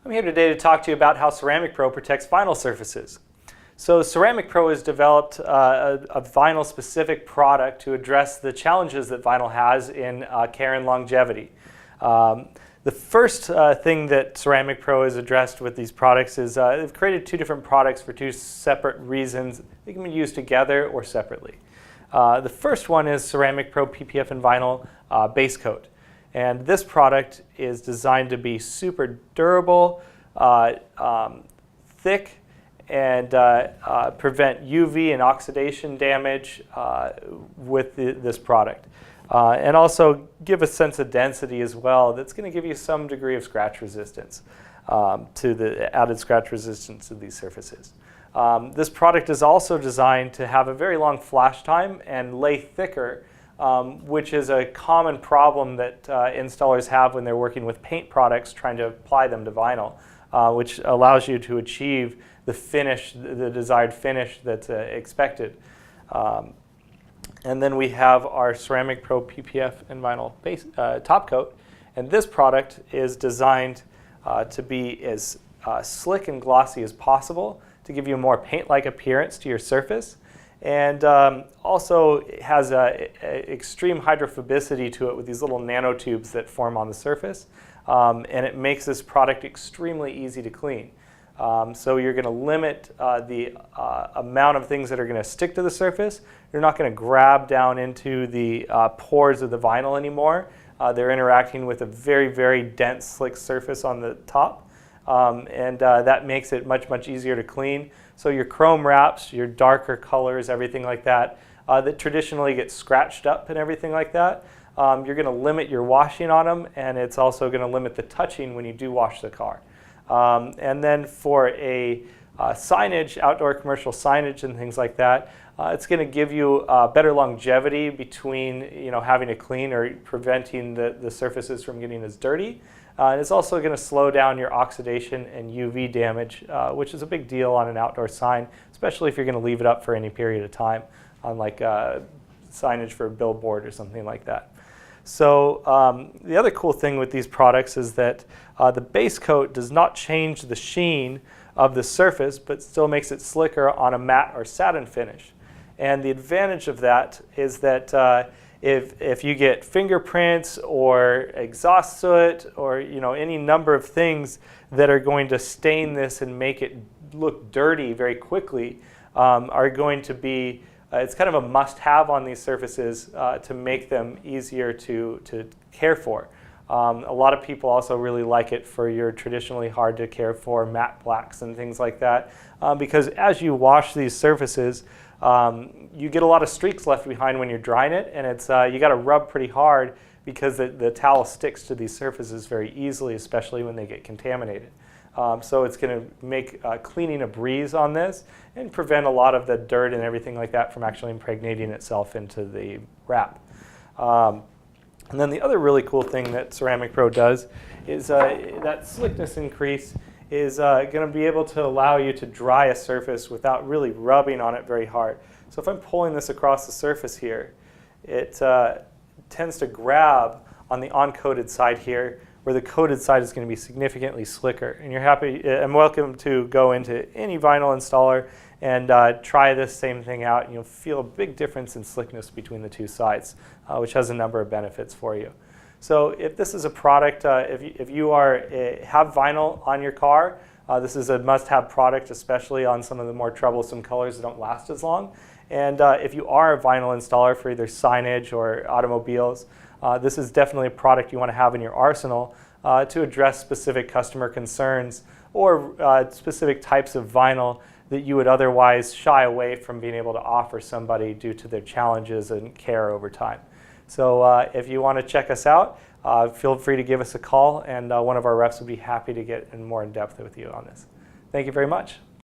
I'm here today to talk to you about how Ceramic Pro protects vinyl surfaces. So Ceramic Pro has developed a vinyl-specific product to address the challenges that vinyl has in care and longevity. The first thing that Ceramic Pro has addressed with these products is they've created two different products for two separate reasons. They can be used together or separately. The first one is Ceramic Pro PPF and Vinyl base coat. And this product is designed to be super durable, thick, and prevent UV and oxidation damage with this product. And also give a sense of density as well that's going to give you some degree of scratch resistance to the added scratch resistance of these surfaces. This product is also designed to have a very long flash time and lay thicker, which is a common problem that installers have when they're working with paint products trying to apply them to vinyl, which allows you to achieve the finish, the desired finish that's expected. And then we have our Ceramic Pro PPF and Vinyl base, top coat, and this product is designed to be as slick and glossy as possible to give you a more paint-like appearance to your surface. And also it has extreme hydrophobicity to it with these little nanotubes that form on the surface. And it makes this product extremely easy to clean. So you're going to limit the amount of things that are going to stick to the surface. You're not going to grab down into the pores of the vinyl anymore. They're interacting with a very, very dense, slick surface on the top. And that makes it much, much easier to clean. So your chrome wraps, your darker colors, everything like that, that traditionally get scratched up and everything like that, you're going to limit your washing on them, and it's also going to limit the touching when you do wash the car. And then for a signage, outdoor commercial signage and things like that, it's going to give you better longevity between having to clean or preventing the surfaces from getting as dirty. And it's also going to slow down your oxidation and UV damage, which is a big deal on an outdoor sign, especially if you're going to leave it up for any period of time on like signage for a billboard or something like that. So the other cool thing with these products is that the base coat does not change the sheen of the surface, but still makes it slicker on a matte or satin finish. And the advantage of that is that if you get fingerprints or exhaust soot or any number of things that are going to stain this and make it look dirty very quickly, are going to be it's kind of a must-have on these surfaces to make them easier to care for. A lot of people also really like it for your traditionally hard to care for matte blacks and things like that, because as you wash these surfaces, you get a lot of streaks left behind when you're drying it, and it's you got to rub pretty hard because the towel sticks to these surfaces very easily, especially when they get contaminated. So it's going to make cleaning a breeze on this and prevent a lot of the dirt and everything like that from actually impregnating itself into the wrap. And then the other really cool thing that Ceramic Pro does is that slickness increase is going to be able to allow you to dry a surface without really rubbing on it very hard. So if I'm pulling this across the surface here, it tends to grab on the uncoated side here, where the coated side is going to be significantly slicker. And you're happy and welcome to go into any vinyl installer and try this same thing out, and you'll feel a big difference in slickness between the two sides, which has a number of benefits for you. So if this is a product, if you have vinyl on your car, this is a must-have product, especially on some of the more troublesome colors that don't last as long. And if you are a vinyl installer for either signage or automobiles, this is definitely a product you want to have in your arsenal to address specific customer concerns or specific types of vinyl that you would otherwise shy away from being able to offer somebody due to their challenges and care over time. So if you want to check us out, feel free to give us a call, and one of our reps would be happy to get more in depth with you on this. Thank you very much.